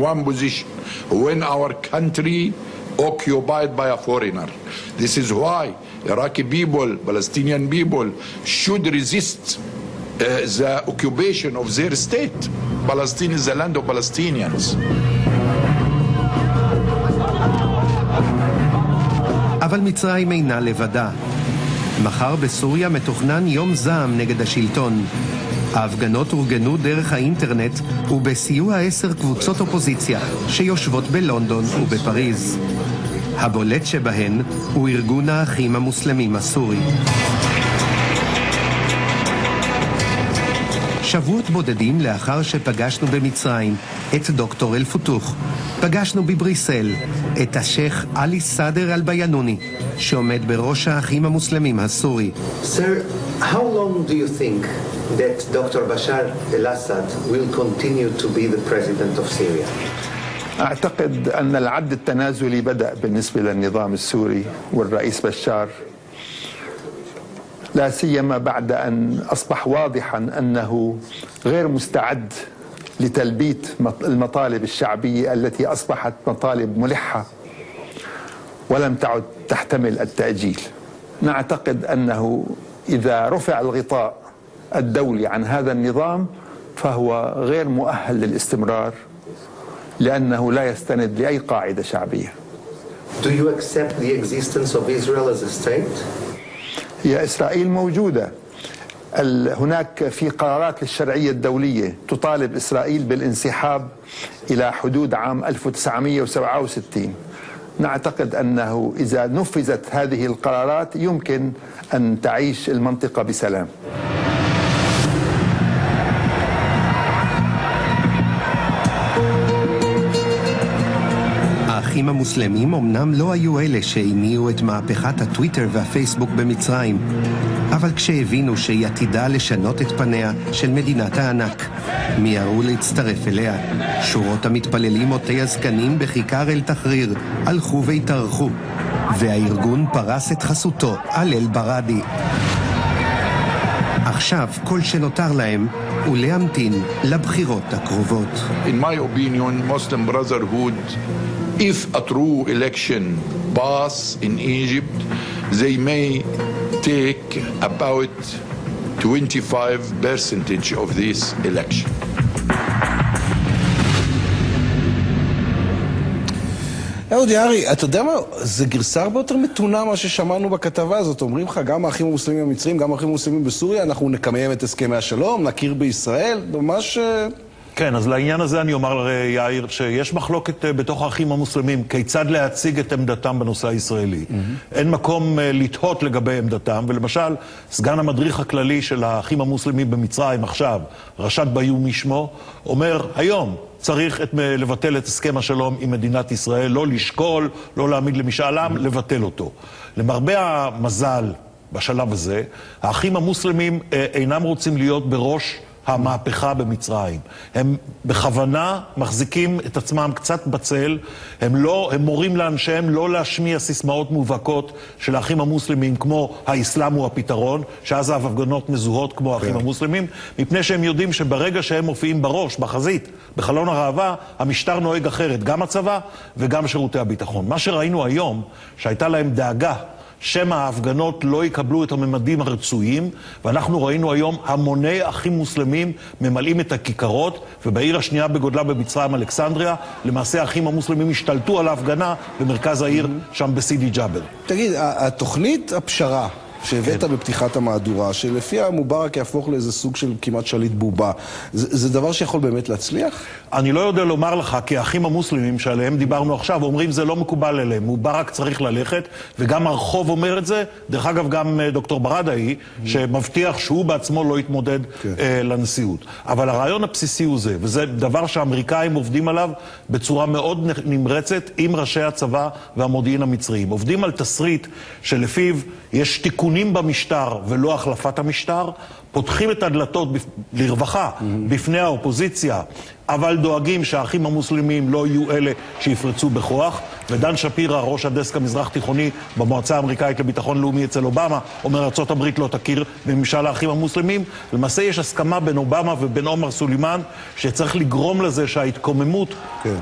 One position when our country occupied by a foreigner. This is why Iraqi people, Palestinian people should resist the occupation of their state. Palestine is the land of Palestinians. אבל מצרים אינה לבדה. מחר בסוריה מתוכנן יום זעם נגד השלטון. ההפגנות אורגנו דרך האינטרנט ובסיוע 10 קבוצות אופוזיציה שיושבות בלונדון ובפריז. הבולט שבהן הוא ארגון האחים המוסלמים הסורי. שבועות בודדים לאחר שפגשנו במצרים את דוקטור אל-פותוח, פגשנו בבריסל את השייך עלי סאדר אל-ביאנוני, שעומד בראש האחים המוסלמים הסורי. Sir, how long do you think that Dr. Bashar al-Assad will continue to be the president of Syria? أعتقد أن العد التنازلي بدأ بالنسبة للنظام السوري والرئيس بشار، لا سيما بعد أن أصبح واضحا أنه غير مستعد لتلبية المطالب الشعبية التي أصبحت مطالب ملحة ولم تعد تحتمل التأجيل. نعتقد أنه إذا رفع الغطاء الدولي عن هذا النظام فهو غير مؤهل للاستمرار لأنه لا يستند لأي قاعدة شعبية. Do you accept the existence of Israel as a state? هي إسرائيل موجودة. هناك في قرارات للشرعية الدولية تطالب إسرائيل بالانسحاب إلى حدود عام 1967. نعتقد أنه إذا نفذت هذه القرارات يمكن أن تعيش المنطقة بسلام. האחים המוסלמים אמנם לא היו אלה שהניעו את מהפכת הטוויטר והפייסבוק במצרים, אבל כשהבינו שהיא עתידה לשנות את פניה של מדינת הענק, מיהרו להצטרף אליה. שורות המתפללים עוטי הזקנים בכיכר אל-תחריר הלכו והתארחו, והארגון פרס את חסותו על אל-בראדי. עכשיו כל שנותר להם הוא להמתין לבחירות הקרובות. In my opinion, Muslim Brotherhood, if a true election pass in Egypt, they may take about 25% of this election. אהוד יערי, אתה יודע מה? זה גרסה הרבה יותר מתונה מה ששמענו בכתבה הזאת. אומרים לך, גם האחים המוסלמים המצרים, גם האחים המוסלמים בסוריה, אנחנו נקיים את הסכמי השלום, נכיר בישראל, ממש... כן, אז לעניין הזה אני אומר יאיר שיש מחלוקת בתוך האחים המוסלמים כיצד להציג את עמדתם בנושא הישראלי. אין מקום לתהות לגבי עמדתם, ולמשל סגן המדריך הכללי של האחים המוסלמים במצרים עכשיו, רשד ביומי שמו, אומר היום צריך לבטל את הסכם השלום עם מדינת ישראל, לא לשקול, לא להעמיד למשאל עם, לבטל אותו. למרבה המזל בשלב הזה, האחים המוסלמים אינם רוצים להיות בראש המהפכה במצרים. הם בכוונה מחזיקים את עצמם קצת בצל, הם מורים לאנשיהם לא להשמיע סיסמאות מובהקות של האחים המוסלמים כמו האסלאם הוא הפתרון, שאז ההפגנות מזוהות כמו האחים המוסלמים, מפני שהם יודעים שברגע שהם מופיעים בראש, בחזית, בחלון הראווה, המשטר נוהג אחרת, גם הצבא וגם שירותי הביטחון. מה שראינו היום, שהייתה להם דאגה שמא ההפגנות לא יקבלו את הממדים הרצויים, ואנחנו ראינו היום המוני אחים מוסלמים ממלאים את הכיכרות, ובעיר השנייה בגודלה במצרים, אלכסנדריה, למעשה האחים המוסלמים השתלטו על ההפגנה במרכז העיר, שם בסידי ג'אבר. תגיד, התוכנית הפשרה שהבאת בפתיחת המהדורה, שלפיה מובארק יהפוך לאיזה סוג של כמעט שליט בובה, זה דבר שיכול באמת להצליח? אני לא יודע לומר לך, כי האחים המוסלמים שעליהם דיברנו עכשיו, אומרים זה לא מקובל אליהם, מובארק צריך ללכת, וגם הרחוב אומר את זה, דרך אגב גם דוקטור ברדאי, שמבטיח שהוא בעצמו לא יתמודד לנשיאות. אבל הרעיון הבסיסי הוא זה, וזה דבר שהאמריקאים עובדים עליו בצורה מאוד נמרצת עם ראשי הצבא והמודיעין המצריים. עובדים על תסריט שלפיו יש תיקון תיקונים במשטר ולא החלפת המשטר, פותחים את הדלתות לרווחה בפני האופוזיציה, אבל דואגים שהאחים המוסלמים לא יהיו אלה שיפרצו בכוח. ודן שפירא, ראש הדסק המזרח תיכוני במועצה האמריקאית לביטחון לאומי אצל אובמה, אומר ארצות הברית לא תכיר בממשל האחים המוסלמים. למעשה יש הסכמה בין אובמה ובין עומר סולימן שצריך לגרום לזה שההתקוממות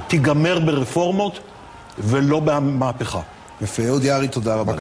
תיגמר ברפורמות ולא במהפכה. יפה, אהוד יערי, תודה רבה.